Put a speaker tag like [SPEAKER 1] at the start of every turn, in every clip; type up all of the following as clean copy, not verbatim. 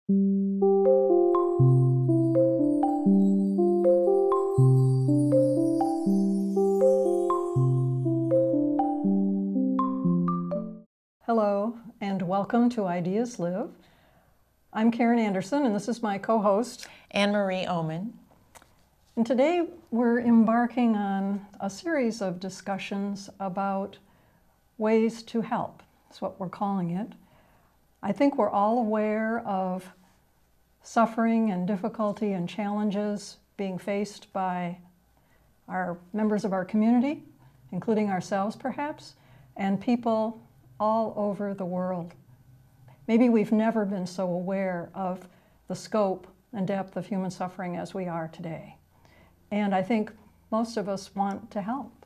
[SPEAKER 1] Hello, and welcome to Ideas Live. I'm Karen Anderson, and this is my co-host,
[SPEAKER 2] Anne-Marie Oomen.
[SPEAKER 1] And today we're embarking on a series of discussions about ways to help. That's what we're calling it. I think we're all aware of suffering and difficulty and challenges being faced by our members of our community, including ourselves perhaps, and people all over the world. Maybe we've never been so aware of the scope and depth of human suffering as we are today. And I think most of us want to help.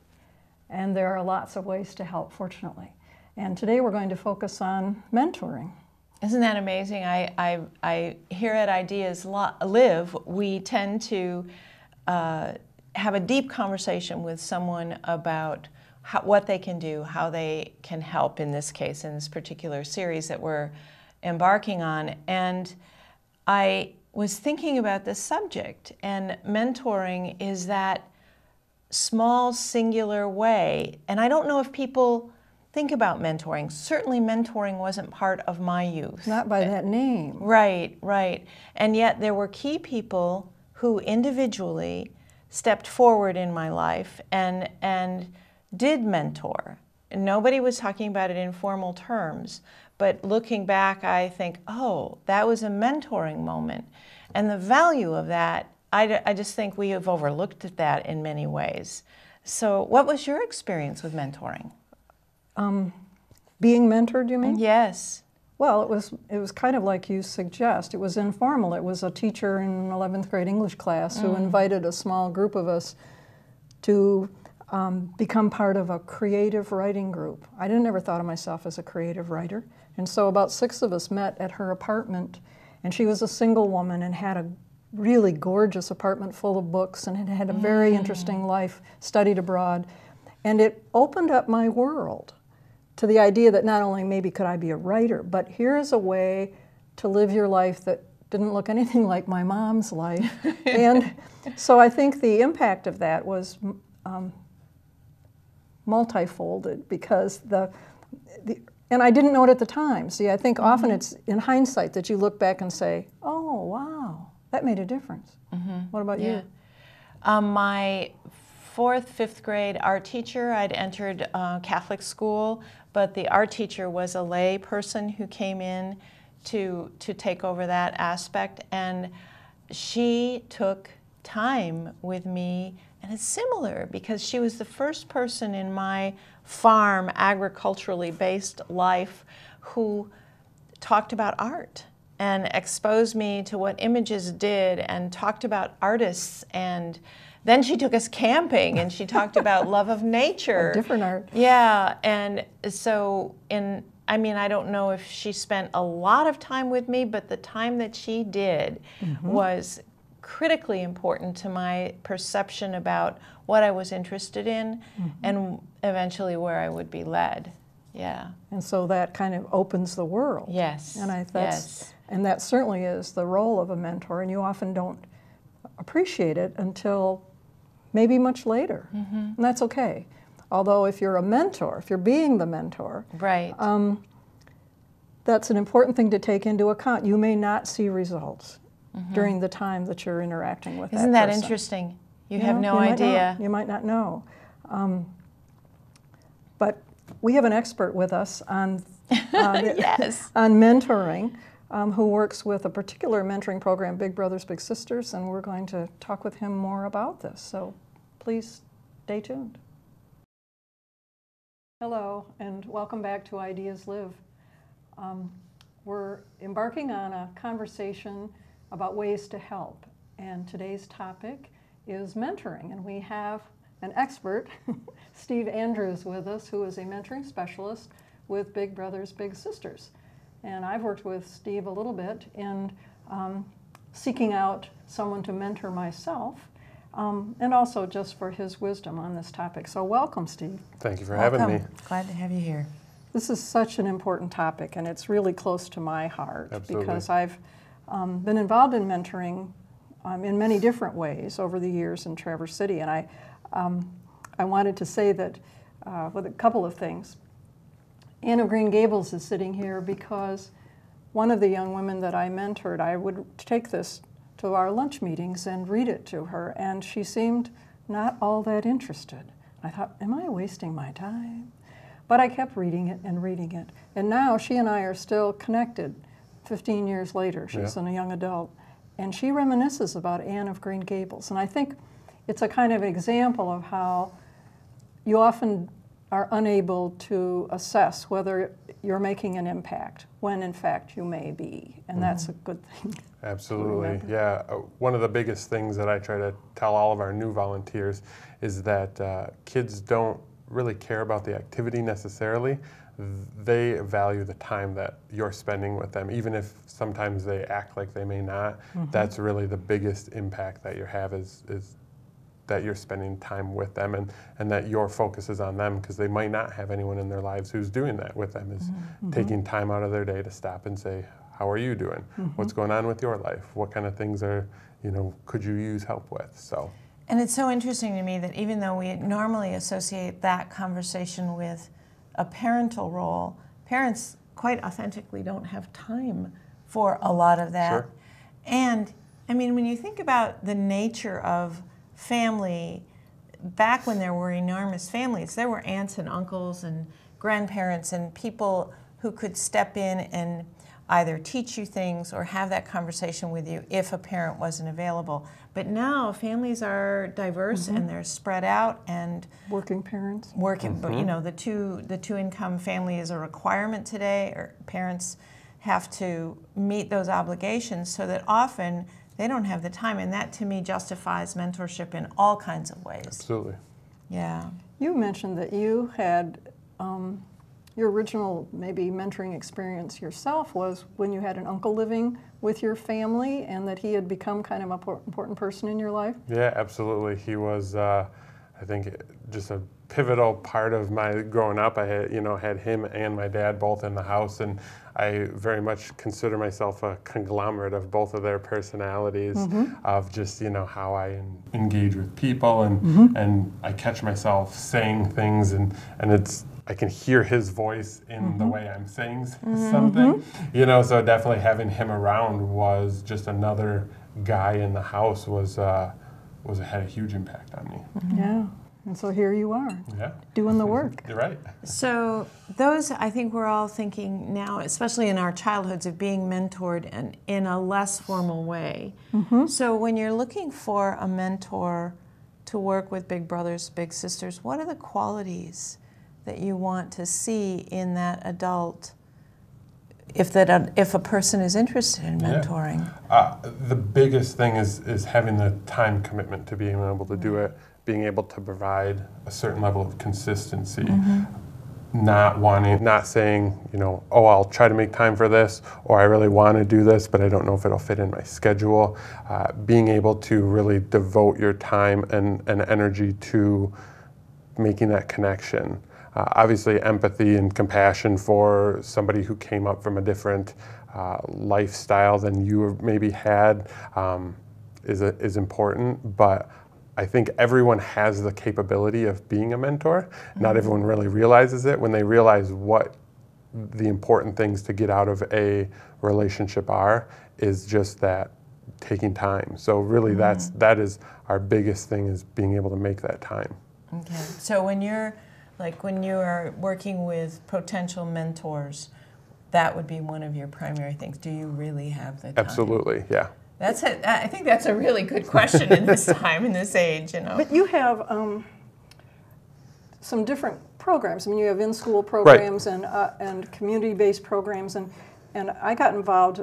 [SPEAKER 1] And there are lots of ways to help, fortunately. And today we're going to focus on mentoring.
[SPEAKER 2] Isn't that amazing? I here at Ideas Live, we tend to have a deep conversation with someone about what they can do, how they can help in this case, in this particular series that we're embarking on. And I was thinking about this subject, and mentoring is that small, singular way. And I don't know if people think about mentoring. Certainly mentoring wasn't part of my youth.
[SPEAKER 1] Not by that name.
[SPEAKER 2] Right, right. And yet there were key people who individually stepped forward in my life and did mentor. And nobody was talking about it in formal terms, but looking back, I think, oh, that was a mentoring moment. And the value of that, I just think we have overlooked that in many ways. So what was your experience with mentoring?
[SPEAKER 1] Being mentored, you mean?
[SPEAKER 2] Yes.
[SPEAKER 1] Well, it was kind of like you suggest. It was informal. It was a teacher in 11th grade English class who invited a small group of us to become part of a creative writing group. I never thought of myself as a creative writer. And so about 6 of us met at her apartment, and she was a single woman and had a really gorgeous apartment full of books and had a very interesting life, studied abroad. And it opened up my world to the idea that not only maybe could I be a writer, but here's a way to live your life that didn't look anything like my mom's life. And so I think the impact of that was multifolded, because and I didn't know it at the time. See, I think often it's in hindsight that you look back and say, oh, wow, that made a difference. What about you?
[SPEAKER 2] My 4th, 5th grade art teacher, I'd entered Catholic school, but the art teacher was a lay person who came in to take over that aspect, and she took time with me. And it's similar because she was the first person in my farm, agriculturally based life who talked about art and exposed me to what images did and talked about artists. And then she took us camping and she talked about love of nature.
[SPEAKER 1] A different art.
[SPEAKER 2] Yeah, and so I don't know if she spent a lot of time with me, but the time that she did was critically important to my perception about what I was interested in and eventually where I would be led. Yeah.
[SPEAKER 1] And so that kind of opens the world.
[SPEAKER 2] Yes.
[SPEAKER 1] And
[SPEAKER 2] yes.
[SPEAKER 1] And that certainly is the role of a mentor, and you often don't appreciate it until maybe much later. And that's okay. Although if you're a mentor, if you're being the mentor,
[SPEAKER 2] right.
[SPEAKER 1] That's an important thing to take into account. You may not see results during the time that you're interacting with that person.
[SPEAKER 2] Isn't that interesting? You have no idea.
[SPEAKER 1] You might not know. But we have an expert with us on
[SPEAKER 2] yes.
[SPEAKER 1] on mentoring, who works with a particular mentoring program, Big Brothers Big Sisters, and we're going to talk with him more about this. So please stay tuned. Hello, and welcome back to Ideas Live. We're embarking on a conversation about ways to help, and today's topic is mentoring, and we have an expert, Steve Andrews, with us, who is a mentoring specialist with Big Brothers Big Sisters. And I've worked with Steve a little bit in seeking out someone to mentor myself, and also just for his wisdom on this topic. So welcome, Steve.
[SPEAKER 3] Thank you for having me.
[SPEAKER 2] Glad to have you here.
[SPEAKER 1] This is such an important topic, and it's really close to my heart.
[SPEAKER 3] Absolutely.
[SPEAKER 1] Because I've been involved in mentoring in many different ways over the years in Traverse City, and I wanted to say that with a couple of things. Anne of Green Gables is sitting here because one of the young women that I mentored, I would take this to our lunch meetings and read it to her, and she seemed not all that interested. I thought, am I wasting my time? But I kept reading it and reading it. And now she and I are still connected 15 years later. She's a young adult. And she reminisces about Anne of Green Gables. And I think it's a kind of example of how you often are unable to assess whether you're making an impact when in fact you may be. And that's a good thing.
[SPEAKER 3] Absolutely, yeah. One of the biggest things that I try to tell all of our new volunteers is that kids don't really care about the activity necessarily. They value the time that you're spending with them, even if sometimes they act like they may not. That's really the biggest impact that you have is that you're spending time with them and that your focus is on them, because they might not have anyone in their lives who's doing that with them, is taking time out of their day to stop and say, how are you doing? What's going on with your life? What kind of things are, could you use help with? So.
[SPEAKER 2] And it's so interesting to me that even though we normally associate that conversation with a parental role, parents quite authentically don't have time for a lot of that.
[SPEAKER 3] Sure.
[SPEAKER 2] And I mean, when you think about the nature of family, back when there were enormous families, there were aunts and uncles and grandparents and people who could step in and either teach you things or have that conversation with you if a parent wasn't available. But now families are diverse and they're spread out, and
[SPEAKER 1] Working parents.
[SPEAKER 2] working, but the two income family is a requirement today, or parents have to meet those obligations, so that often they don't have the time, and that to me justifies mentorship in all kinds of ways.
[SPEAKER 3] Absolutely.
[SPEAKER 2] Yeah.
[SPEAKER 1] You mentioned that you had your original maybe mentoring experience yourself was when you had an uncle living with your family, and that he had become kind of an important person in your life.
[SPEAKER 3] Yeah, absolutely. He was, I think, just a pivotal part of my growing up. I had, had him and my dad both in the house, and I very much consider myself a conglomerate of both of their personalities, of just, how I engage with people, and I catch myself saying things, and I can hear his voice in the way I'm saying something, so definitely having him around was just another guy in the house had a huge impact on me.
[SPEAKER 1] Yeah, and so here you are, doing the work.
[SPEAKER 3] You're right.
[SPEAKER 2] So those, I think we're all thinking now, especially in our childhoods, of being mentored and in a less formal way. So when you're looking for a mentor to work with big brothers, big sisters, what are the qualities that you want to see in that adult if a person is interested in mentoring?
[SPEAKER 3] The biggest thing is having the time commitment to being able to do it, being able to provide a certain level of consistency, not saying, oh, I'll try to make time for this, or I really want to do this, but I don't know if it'll fit in my schedule. Being able to really devote your time and energy to making that connection. Obviously, empathy and compassion for somebody who came up from a different lifestyle than you maybe had is important, but I think everyone has the capability of being a mentor. Not everyone really realizes it. When they realize what the important things to get out of a relationship is just that taking time. So really that is our biggest thing, is being able to make that time.
[SPEAKER 2] Okay. So when you are working with potential mentors, that would be one of your primary things. Do you really have the time?
[SPEAKER 3] Absolutely, yeah.
[SPEAKER 2] I think that's a really good question in this time, in this age,
[SPEAKER 1] But you have some different programs. I mean, you have in-school programs and community-based programs, and I got involved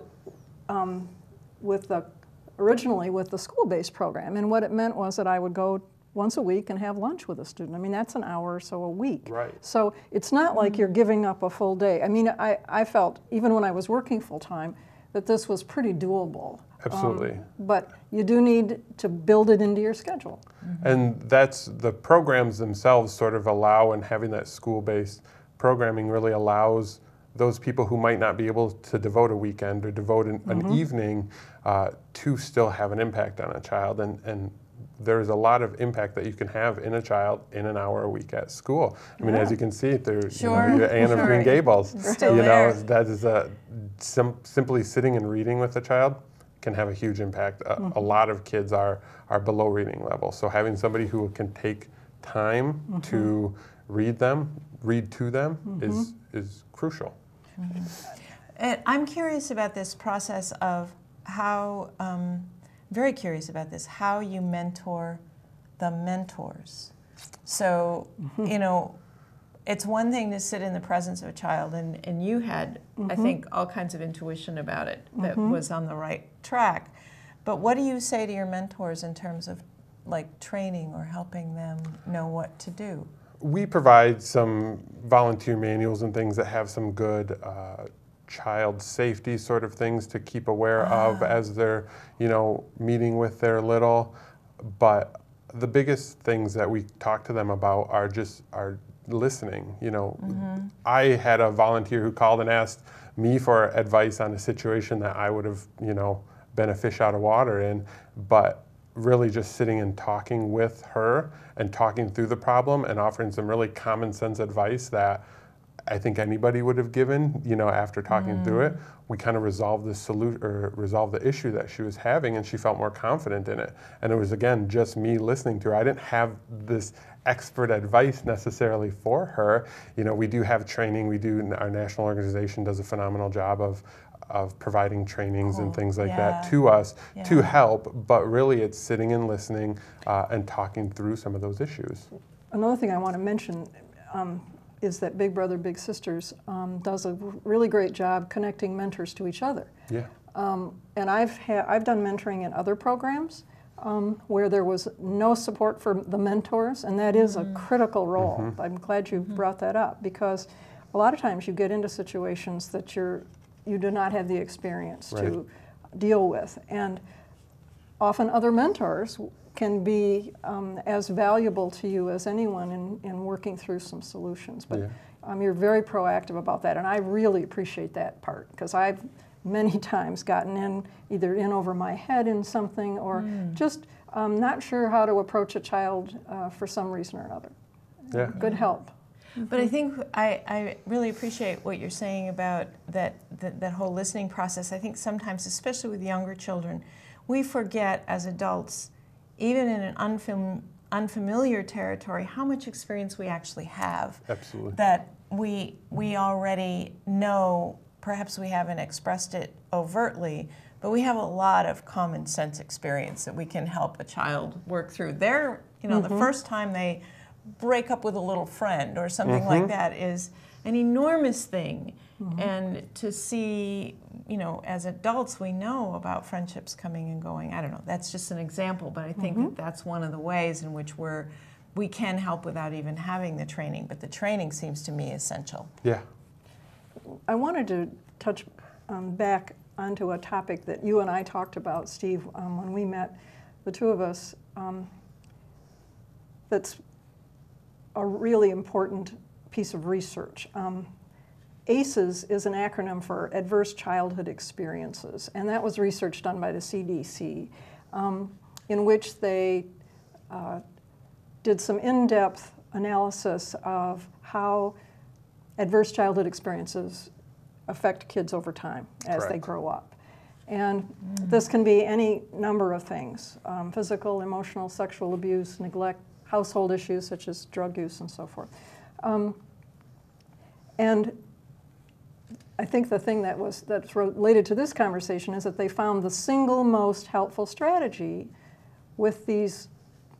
[SPEAKER 1] originally with the school-based program, and what it meant was that I would go once a week and have lunch with a student. I mean, that's an hour or so a week.
[SPEAKER 3] Right.
[SPEAKER 1] So it's not like you're giving up a full day. I mean, I felt, even when I was working full-time, that this was pretty doable.
[SPEAKER 3] Absolutely.
[SPEAKER 1] But you do need to build it into your schedule.
[SPEAKER 3] And that's the programs themselves sort of allow, and having that school-based programming really allows those people who might not be able to devote a weekend or devote an evening to still have an impact on a child. And there's a lot of impact that you can have in a child in an hour a week at school. I mean, as you can see, there's your Anne of Green Gables.
[SPEAKER 2] Still there.
[SPEAKER 3] That is simply sitting and reading with a child can have a huge impact. A lot of kids are below reading level. So having somebody who can take time to read to them is crucial.
[SPEAKER 2] And I'm curious about this process of how, very curious about this, how you mentor the mentors. So, it's one thing to sit in the presence of a child, and you had, I think, all kinds of intuition about it that was on the right track. But what do you say to your mentors in terms of like training or helping them know what to do?
[SPEAKER 3] We provide some volunteer manuals and things that have some good child safety sort of things to keep aware of as they're, meeting with their little. But the biggest things that we talk to them about are listening. I had a volunteer who called and asked me for advice on a situation that I would have, been a fish out of water in, but really just sitting and talking with her and talking through the problem and offering some really common sense advice that I think anybody would have given, after talking through it. We kind of resolved the issue that she was having, and she felt more confident in it. And it was, again, just me listening to her. I didn't have this expert advice necessarily for her. We do have training. Our national organization does a phenomenal job of providing trainings and things like that to us to help, but really it's sitting and listening and talking through some of those issues.
[SPEAKER 1] Another thing I want to mention is that Big Brother Big Sisters does a really great job connecting mentors to each other.
[SPEAKER 3] Yeah.
[SPEAKER 1] And I've done mentoring in other programs where there was no support for the mentors, and that is a critical role. I'm glad you brought that up, because a lot of times you get into situations that you do not have the experience to deal with, and often other mentors can be as valuable to you as anyone in working through some solutions. But you're very proactive about that, and I really appreciate that part, because I've many times gotten either in over my head in something, or just not sure how to approach a child for some reason or another.
[SPEAKER 3] Yeah.
[SPEAKER 1] Good help.
[SPEAKER 2] But I think I really appreciate what you're saying about that whole listening process. I think sometimes, especially with younger children, we forget as adults, even in an unfamiliar territory, how much experience we actually have.
[SPEAKER 3] Absolutely.
[SPEAKER 2] That we already know. Perhaps we haven't expressed it overtly, but we have a lot of common sense experience that we can help a child work through. The first time they break up with a little friend or something like that is an enormous thing. And to see, as adults, we know about friendships coming and going. I don't know, that's just an example, but I think that's one of the ways in which we can help without even having the training, but the training seems to me essential.
[SPEAKER 3] Yeah.
[SPEAKER 1] I wanted to touch back onto a topic that you and I talked about, Steve, when we met, the two of us. That's a really important piece of research. ACEs is an acronym for Adverse Childhood Experiences, and that was research done by the CDC, in which they did some in-depth analysis of how adverse childhood experiences affect kids over time as they grow up. And this can be any number of things: physical, emotional, sexual abuse, neglect, household issues such as drug use and so forth. And I think the thing that's related to this conversation is that they found the single most helpful strategy with these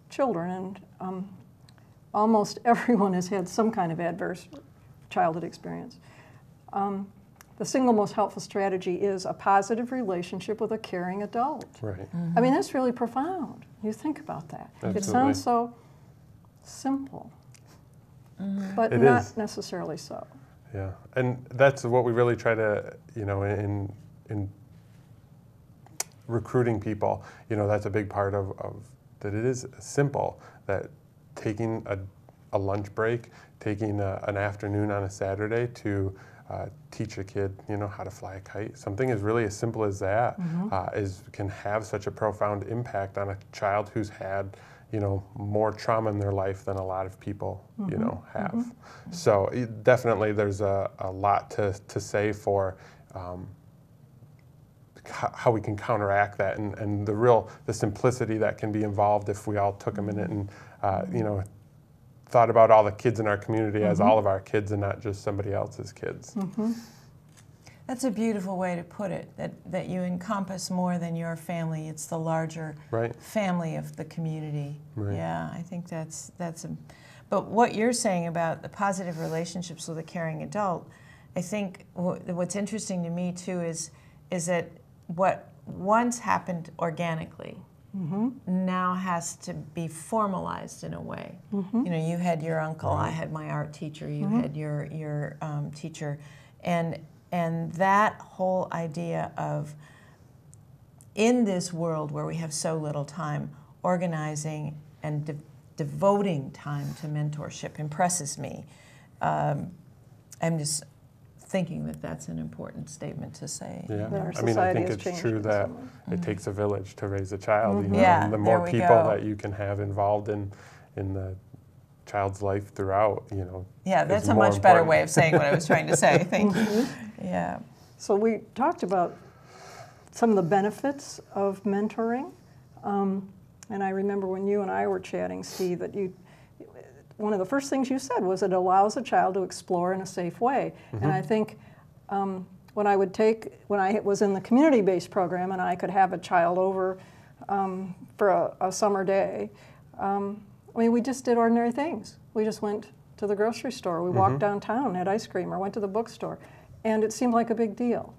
[SPEAKER 1] children, and almost everyone has had some kind of adverse childhood experience. The single most helpful strategy is a positive relationship with a caring adult.
[SPEAKER 3] Right.
[SPEAKER 1] I mean, that's really profound. You think about that.
[SPEAKER 3] Absolutely.
[SPEAKER 1] It sounds so simple, but
[SPEAKER 3] It
[SPEAKER 1] not
[SPEAKER 3] is.
[SPEAKER 1] necessarily so.
[SPEAKER 3] Yeah, and that's what we really try to, in recruiting people, that's a big part of that. It is simple, that taking a lunch break, taking an afternoon on a Saturday to teach a kid, how to fly a kite. Something as really as simple as that can have such a profound impact on a child who's had, more trauma in their life than a lot of people, have. So definitely there's a lot to say for how we can counteract that and the simplicity that can be involved if we all took a minute and, thought about all the kids in our community as all of our kids and not just somebody else's kids.
[SPEAKER 2] That's a beautiful way to put it, that you encompass more than your family. It's the larger family of the community.
[SPEAKER 3] Right.
[SPEAKER 2] Yeah, I think that's but what you're saying about the positive relationships with a caring adult, I think what's interesting to me too is that what once happened organically now has to be formalized in a way. You had your uncle, I had my art teacher, you had your teacher, and that whole idea of, in this world where we have so little time, organizing and devoting time to mentorship impresses me. I'm just thinking that that's an important statement to say.
[SPEAKER 3] Yeah,
[SPEAKER 1] Our
[SPEAKER 3] I mean, I
[SPEAKER 1] society
[SPEAKER 3] think
[SPEAKER 1] has
[SPEAKER 3] it's
[SPEAKER 1] changed
[SPEAKER 3] true that it takes a village to raise a child. And the more people that you can have involved in the child's life throughout,
[SPEAKER 2] Yeah, that's
[SPEAKER 3] is
[SPEAKER 2] a
[SPEAKER 3] more
[SPEAKER 2] much better
[SPEAKER 3] important.
[SPEAKER 2] way of saying what I was trying to say. Thank you. Yeah.
[SPEAKER 1] So we talked about some of the benefits of mentoring. And I remember when you and I were chatting, Steve, that one of the first things you said was it allows a child to explore in a safe way. And I think when I was in the community-based program and I could have a child over for a summer day, we just did ordinary things. We just went to the grocery store. We walked downtown, had ice cream, or went to the bookstore. And it seemed like a big deal.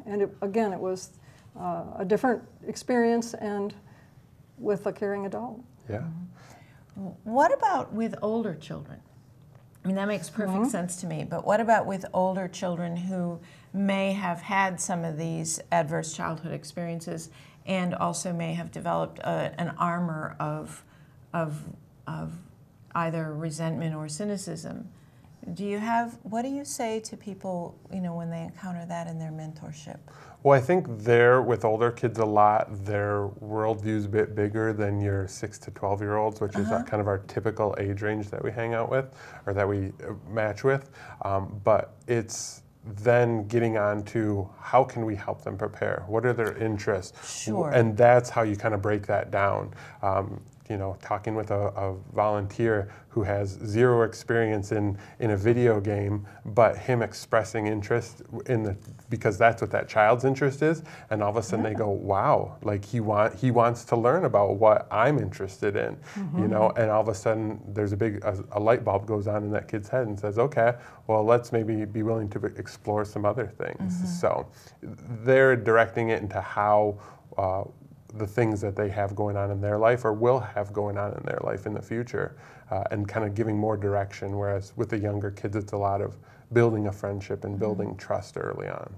[SPEAKER 1] And it was a different experience and with a caring adult.
[SPEAKER 3] Yeah.
[SPEAKER 2] What about with older children? I mean, that makes perfect sense to me, but what about with older children who may have had some of these adverse childhood experiences and also may have developed an armor of either resentment or cynicism? What do you say to people, when they encounter that in their mentorship?
[SPEAKER 3] Well, I think with older kids a lot, their worldview's a bit bigger than your 6 to 12-year-olds, which is kind of our typical age range that we hang out with or that we match with. But it's then getting on to how can we help them prepare? What are their interests?
[SPEAKER 2] Sure.
[SPEAKER 3] And that's how you kind of break that down. Talking with a volunteer who has zero experience in a video game, but him expressing interest because that's what that child's interest is, and all of a sudden they go, wow, like he wants to learn about what I'm interested in, and all of a sudden there's a light bulb goes on in that kid's head and says, okay, well, let's maybe be willing to explore some other things. So they're directing it into how the things that they have going on in their life or will have going on in their life in the future, and kind of giving more direction, whereas with the younger kids it's a lot of building a friendship and building trust early on.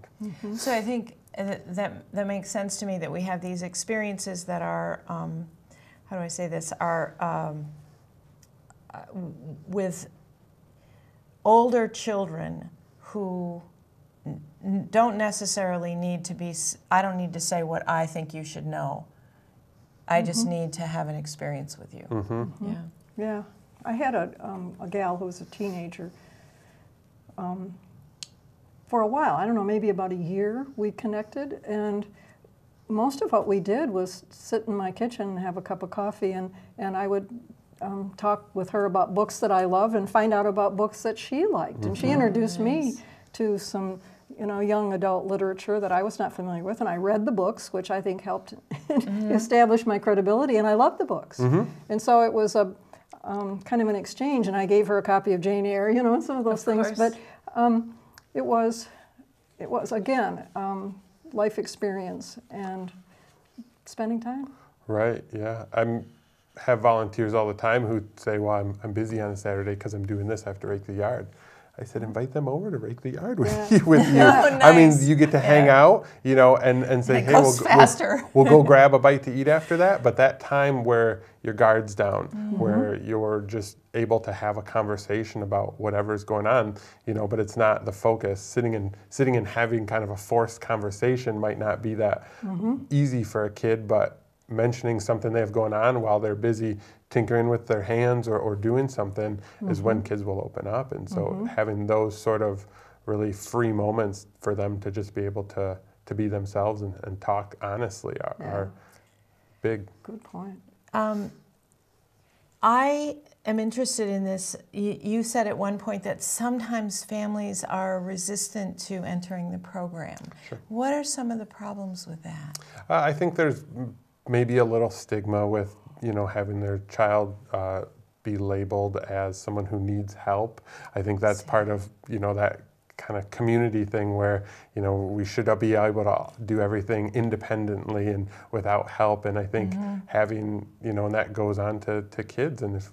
[SPEAKER 2] So I think that makes sense to me, that we have these experiences that are, how do I say this, are with older children who don't necessarily need to be, I don't need to say what I think you should know. I just need to have an experience with you.
[SPEAKER 1] Yeah. I had a gal who was a teenager. For a while, I don't know, maybe about a year, we connected, and most of what we did was sit in my kitchen and have a cup of coffee, and I would talk with her about books that I love and find out about books that she liked. And she introduced me to some young adult literature that I was not familiar with, and I read the books, which I think helped establish my credibility, and I loved the books. And so it was a kind of an exchange, and I gave her a copy of Jane Eyre, and some of those things. But it was again, life experience and spending time.
[SPEAKER 3] Right, yeah. I have volunteers all the time who say, well, I'm busy on a Saturday because I'm doing this, I have to rake the yard. I said, invite them over to rake the yard with
[SPEAKER 1] Yeah.
[SPEAKER 3] you. With you.
[SPEAKER 2] Oh,
[SPEAKER 3] I mean,
[SPEAKER 2] nice.
[SPEAKER 3] you get to hang out, you know, and say,
[SPEAKER 2] It
[SPEAKER 3] hey,
[SPEAKER 2] goes faster.
[SPEAKER 3] we'll go grab a bite to eat after that. But that time where your guard's down, where you're just able to have a conversation about whatever's going on, you know, but it's not the focus. Sitting and having kind of a forced conversation might not be that easy for a kid, but mentioning something they have going on while they're busy tinkering with their hands or doing something is when kids will open up. And so having those sort of really free moments for them to just be able to be themselves and talk honestly are big.
[SPEAKER 1] Good point.
[SPEAKER 2] I am interested in this. You said at one point that sometimes families are resistant to entering the program.
[SPEAKER 3] Sure.
[SPEAKER 2] What are some of the problems with that?
[SPEAKER 3] I think there's maybe a little stigma with, you know, having their child be labeled as someone who needs help. I think that's part of, you know, that kind of community thing where, you know, we should be able to do everything independently and without help. And I think having, you know, and that goes on to kids, and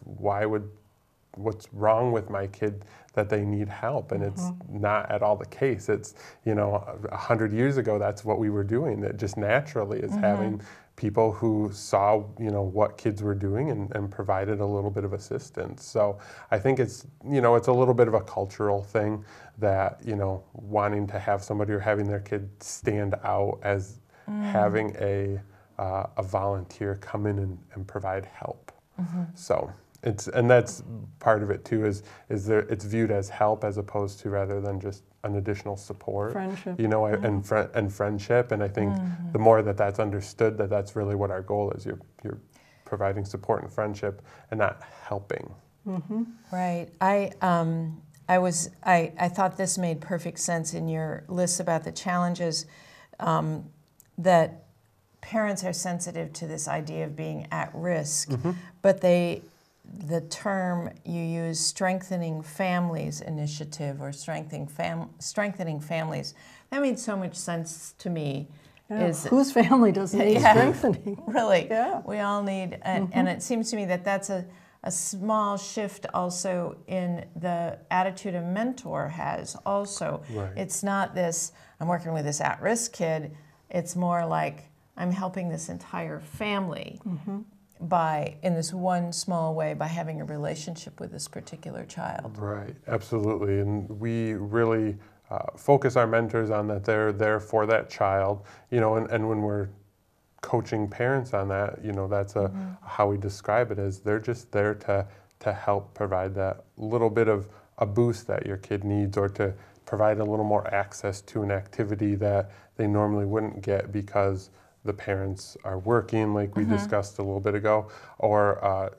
[SPEAKER 3] what's wrong with my kid that they need help? And it's not at all the case. It's, you know, 100 years ago, that's what we were doing. That just naturally is having people who saw, you know, what kids were doing and provided a little bit of assistance. So I think it's, you know, it's a little bit of a cultural thing that, you know, wanting to have somebody or having their kid stand out as having a volunteer come in and provide help. So and that's part of it too, is it's viewed as help as opposed to rather than just an additional support.
[SPEAKER 1] Friendship.
[SPEAKER 3] You know, and friendship. And I think the more that's understood, that's really what our goal is. You're providing support and friendship and not helping.
[SPEAKER 2] Right. I thought this made perfect sense in your list about the challenges that parents are sensitive to this idea of being at risk, but the term you use, strengthening families initiative or strengthening families, that made so much sense to me.
[SPEAKER 1] Yeah. Whose family doesn't need strengthening?
[SPEAKER 2] Really,
[SPEAKER 1] Yeah.
[SPEAKER 2] we all need, and it seems to me that that's a small shift also in the attitude a mentor has also.
[SPEAKER 3] Right.
[SPEAKER 2] It's not this, I'm working with this at-risk kid, it's more like I'm helping this entire family in this one small way, by having a relationship with this particular child.
[SPEAKER 3] Right, absolutely. And we really focus our mentors on that they're there for that child, you know, and when we're coaching parents on that, you know, that's how we describe it, as they're just there to help provide that little bit of a boost that your kid needs, or to provide a little more access to an activity that they normally wouldn't get because the parents are working, like we discussed a little bit ago, or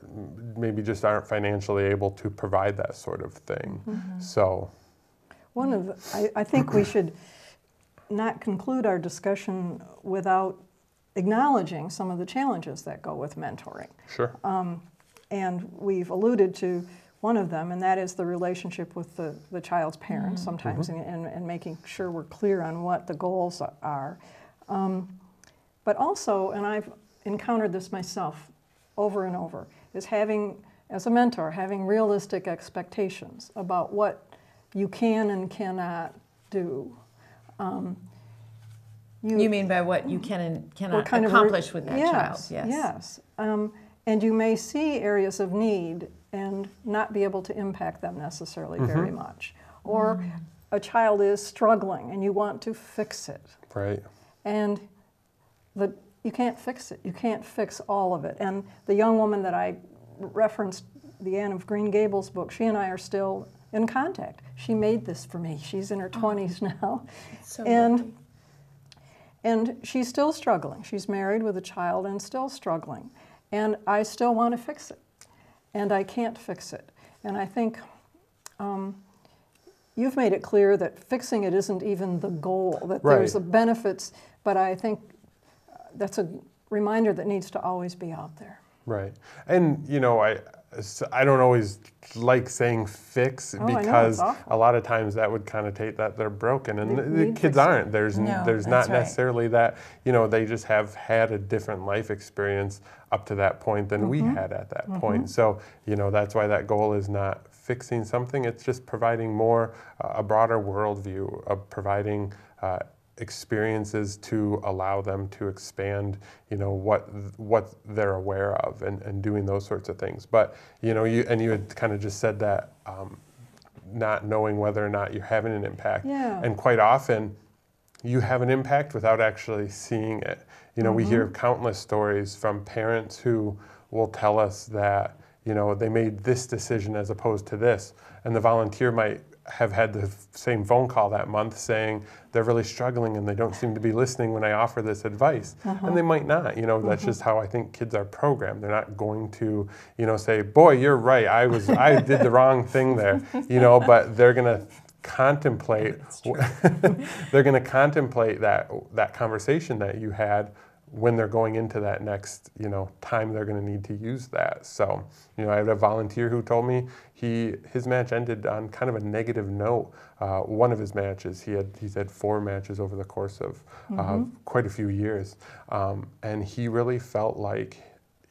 [SPEAKER 3] maybe just aren't financially able to provide that sort of thing. So,
[SPEAKER 1] I think we should not conclude our discussion without acknowledging some of the challenges that go with mentoring.
[SPEAKER 3] sure.
[SPEAKER 1] And we've alluded to one of them, and that is the relationship with the child's parents sometimes, and making sure we're clear on what the goals are. But also, and I've encountered this myself over and over, is having, as a mentor, having realistic expectations about what you can and cannot do.
[SPEAKER 2] You mean by what you can and cannot
[SPEAKER 1] kind of
[SPEAKER 2] accomplish with that child?
[SPEAKER 1] Yes. And you may see areas of need and not be able to impact them necessarily very much. Or a child is struggling and you want to fix it.
[SPEAKER 3] Right.
[SPEAKER 1] And you can't fix it. You can't fix all of it. And the young woman that I referenced, the Anne of Green Gables book, she and I are still in contact. She made this for me. She's in her 20s now.
[SPEAKER 2] So
[SPEAKER 1] and she's still struggling. She's married with a child and still struggling. And I still want to fix it. And I can't fix it. And I think you've made it clear that fixing it isn't even the goal, that there's the benefits, but I think that's a reminder that needs to always be out there.
[SPEAKER 3] Right. And, you know, I don't always like saying fix, because a lot of times that would connotate that they're broken, and the kids aren't. There's not necessarily that, you know, they just have had a different life experience up to that point than we had at that point. So, you know, that's why that goal is not fixing something. It's just providing more, a broader worldview, of providing experiences to allow them to expand, what they're aware of, and doing those sorts of things. But, you had kind of just said that, not knowing whether or not you're having an impact.
[SPEAKER 1] Yeah.
[SPEAKER 3] And quite often, you have an impact without actually seeing it. We hear countless stories from parents who will tell us that, they made this decision as opposed to this. And the volunteer might have had the same phone call that month saying they're really struggling and they don't seem to be listening when I offer this advice. And they might not. That's just how I think kids are programmed. They're not going to, say, boy, you're right. I did the wrong thing there, but they're going to contemplate they're going to contemplate that conversation that you had when they're going into that next time they're going to need to use that. So I had a volunteer who told me his match ended on kind of a negative note. One of his matches, he's had 4 matches over the course of quite a few years, and he really felt like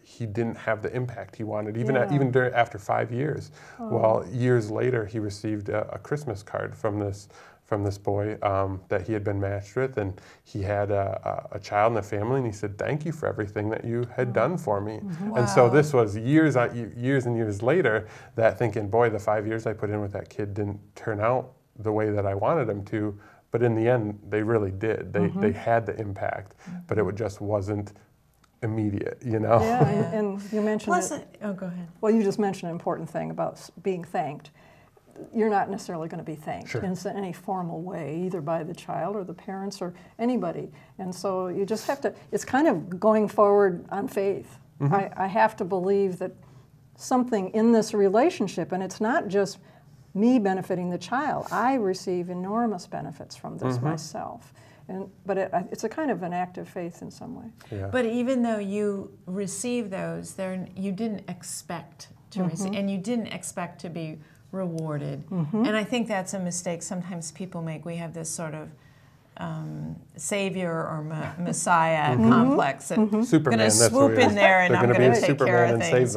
[SPEAKER 3] he didn't have the impact he wanted, even after 5 years. Well, years later, he received a Christmas card from this boy that he had been matched with, and he had a child and a family, and he said, "Thank you for everything that you had done for me."
[SPEAKER 2] Wow.
[SPEAKER 3] And so this was years and years later, that thinking, boy, the 5 years I put in with that kid didn't turn out the way that I wanted them to, but in the end, they really did. They had the impact, but it just wasn't immediate,
[SPEAKER 1] Yeah, and you mentioned
[SPEAKER 2] Oh, go ahead.
[SPEAKER 1] Well, you just mentioned an important thing about being thanked. You're not necessarily going to be thanked in any formal way, either by the child or the parents or anybody. And so you just have to, it's kind of going forward on faith. I have to believe that something in this relationship, and it's not just me benefiting the child. I receive enormous benefits from this myself. But it's a kind of an act of faith in some way.
[SPEAKER 3] Yeah.
[SPEAKER 2] But even though you receive those, you didn't expect to receive, and you didn't expect to be rewarded. And I think that's a mistake sometimes people make. We have this sort of savior or messiah complex.
[SPEAKER 3] Superman,
[SPEAKER 2] going to swoop in there and I'm going to take care of things.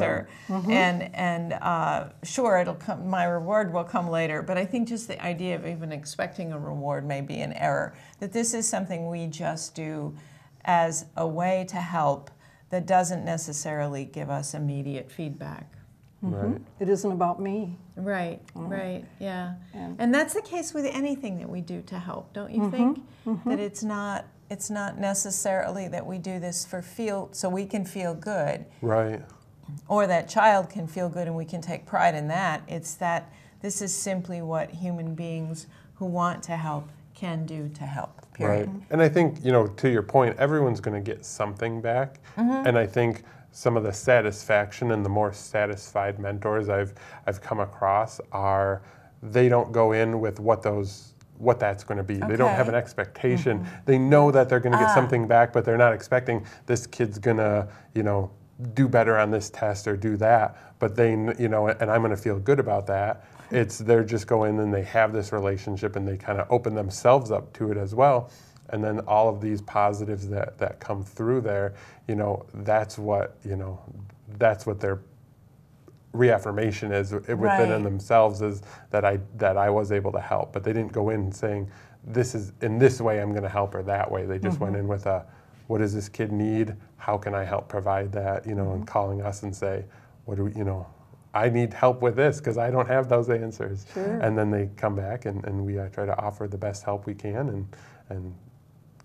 [SPEAKER 2] Sure, it'll come. My reward will come later. But I think just the idea of even expecting a reward may be an error. That this is something we just do as a way to help that doesn't necessarily give us immediate feedback.
[SPEAKER 3] Right.
[SPEAKER 1] It isn't about me.
[SPEAKER 2] Right, right, yeah. And that's the case with anything that we do to help, don't you think? That it's not necessarily that we do this so we can feel good.
[SPEAKER 3] Right.
[SPEAKER 2] Or that child can feel good and we can take pride in that. It's that this is simply what human beings who want to help can do to help, period.
[SPEAKER 3] Right. And I think, to your point, everyone's going to get something back. And I think some of the satisfaction and the more satisfied mentors I've come across they don't go in with what that's going to be. They don't have an expectation. They know that they're going to get something back, but they're not expecting this kid's going to, do better on this test or do that. But and I'm going to feel good about that. They're just going and they have this relationship and they kind of open themselves up to it as well. And then all of these positives that come through there, that's what their reaffirmation is within themselves, is that I was able to help. But they didn't go in saying, this is in this way I'm going to help, or that way. They just went in with what does this kid need? How can I help provide that? And calling us and say, what do we, I need help with this because I don't have those answers.
[SPEAKER 1] Sure.
[SPEAKER 3] And then they come back and we try to offer the best help we can and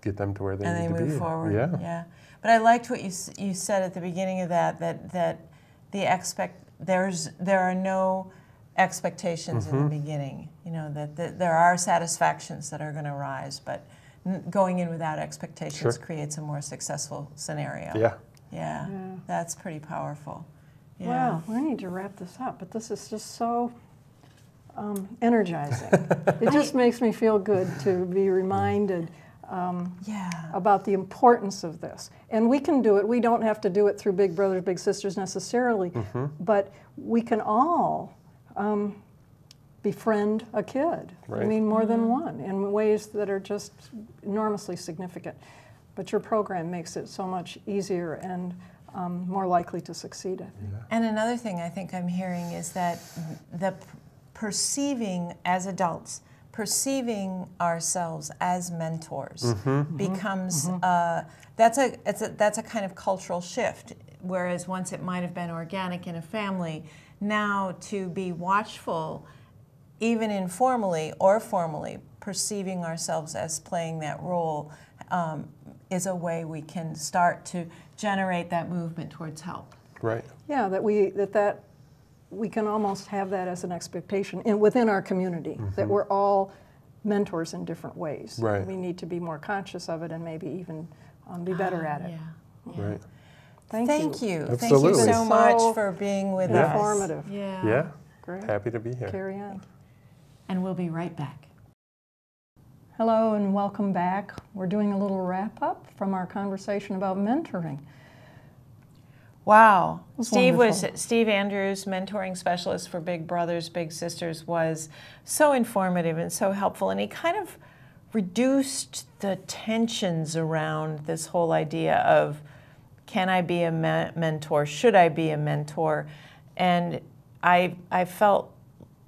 [SPEAKER 3] get them to where they need to be.
[SPEAKER 2] And they move forward.
[SPEAKER 3] Yeah.
[SPEAKER 2] But I liked what you said at the beginning of that there are no expectations in the beginning. That there are satisfactions that are going to rise, but going in without expectations creates a more successful scenario. Yeah. That's pretty powerful. Yeah.
[SPEAKER 1] Wow, we need to wrap this up, but this is just so energizing. It just makes me feel good to be reminded about the importance of this. And we can do it. We don't have to do it through big brothers, big sisters necessarily, but we can all befriend a kid.
[SPEAKER 3] Right.
[SPEAKER 1] I mean, more than one, in ways that are just enormously significant. But your program makes it so much easier and more likely to succeed, I think.
[SPEAKER 2] And another thing I think I'm hearing is that perceiving, as adults, perceiving ourselves as mentors becomes, that's a kind of cultural shift. Whereas once it might have been organic in a family, now to be watchful, even informally or formally, perceiving ourselves as playing that role is a way we can start to generate that movement towards help.
[SPEAKER 3] Right.
[SPEAKER 1] Yeah, that we can almost have that as an expectation within our community, that we're all mentors in different ways.
[SPEAKER 3] Right.
[SPEAKER 1] We need to be more conscious of it and maybe even be better at it.
[SPEAKER 2] Yeah.
[SPEAKER 3] Right.
[SPEAKER 1] Thank you.
[SPEAKER 2] Thank you
[SPEAKER 3] Absolutely.
[SPEAKER 2] so
[SPEAKER 1] So
[SPEAKER 2] much for being with us.
[SPEAKER 1] informative.
[SPEAKER 3] Yeah.
[SPEAKER 1] Great.
[SPEAKER 3] Happy to be here.
[SPEAKER 1] Carry on.
[SPEAKER 2] And we'll be right back.
[SPEAKER 1] Hello and welcome back. We're doing a little wrap up from our conversation about mentoring.
[SPEAKER 2] Wow.
[SPEAKER 1] was
[SPEAKER 2] Steve
[SPEAKER 1] wonderful.
[SPEAKER 2] Steve Andrews, mentoring specialist for Big Brothers Big Sisters, was so informative and so helpful, and he kind of reduced the tensions around this whole idea of, can I be a mentor? Should I be a mentor? And I felt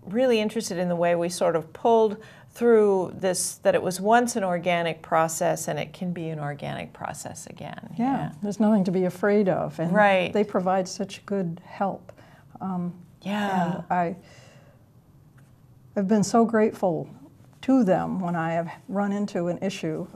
[SPEAKER 2] really interested in the way we sort of pulled through this, that it was once an organic process and it can be an organic process again.
[SPEAKER 1] Yeah, there's nothing to be afraid of, and
[SPEAKER 2] Right.
[SPEAKER 1] they provide such good help.
[SPEAKER 2] Yeah.
[SPEAKER 1] And I've been so grateful to them when I have run into an issue.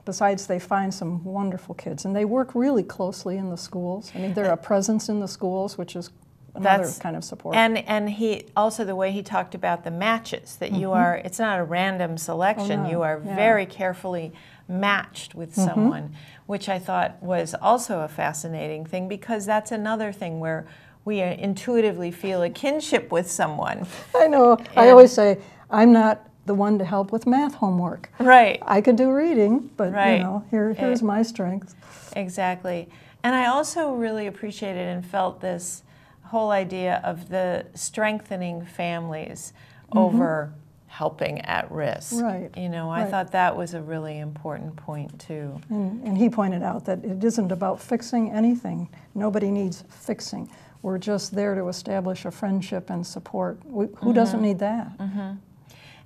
[SPEAKER 1] Besides, they find some wonderful kids, and they work really closely in the schools. I mean, they're a presence in the schools, which is another kind of support.
[SPEAKER 2] And he also, the way he talked about the matches, that you are, it's not a random selection,
[SPEAKER 1] no.
[SPEAKER 2] you are
[SPEAKER 1] Yeah.
[SPEAKER 2] very carefully matched with someone, which I thought was also a fascinating thing, because that's another thing where we intuitively feel a kinship with someone.
[SPEAKER 1] I know. I always say, I'm not the one to help with math homework.
[SPEAKER 2] Right.
[SPEAKER 1] I could do reading, but
[SPEAKER 2] Right.
[SPEAKER 1] you know, here's my strength.
[SPEAKER 2] Exactly. And I also really appreciated and felt this whole idea of the strengthening families over helping at risk.
[SPEAKER 1] Right,
[SPEAKER 2] You know, I
[SPEAKER 1] right.
[SPEAKER 2] thought that was a really important point too.
[SPEAKER 1] And he pointed out that it isn't about fixing anything. Nobody needs fixing. We're just there to establish a friendship and support. Who doesn't need that?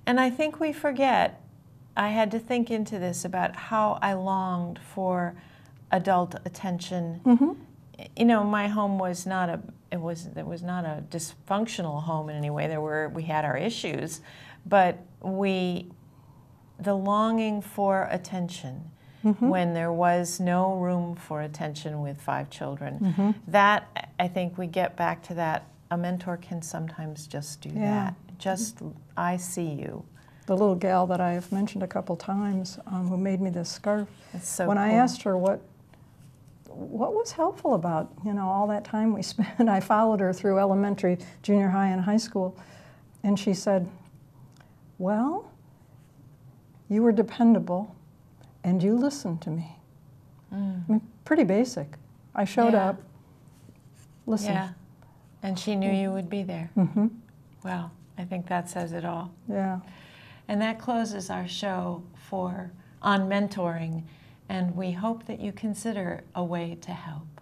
[SPEAKER 2] And I think we forget, I had to think into this about how I longed for adult attention. You know, my home was not it was not a dysfunctional home in any way. We had our issues, but the longing for attention when there was no room for attention with 5 children. That, I think we get back to that. A mentor can sometimes just do that. Just, I see you.
[SPEAKER 1] The little gal that I've mentioned a couple times who made me this scarf,
[SPEAKER 2] It's so
[SPEAKER 1] when I
[SPEAKER 2] cool.
[SPEAKER 1] asked her what was helpful about, you know, all that time we spent, I followed her through elementary, junior high, and high school, and she said, well, you were dependable and you listened to me. I mean, pretty basic. I showed
[SPEAKER 2] Yeah.
[SPEAKER 1] up, listened.
[SPEAKER 2] Yeah, and she knew you would be there. Wow, I think that says it all.
[SPEAKER 1] Yeah.
[SPEAKER 2] And that closes our show on mentoring, and we hope that you consider a way to help.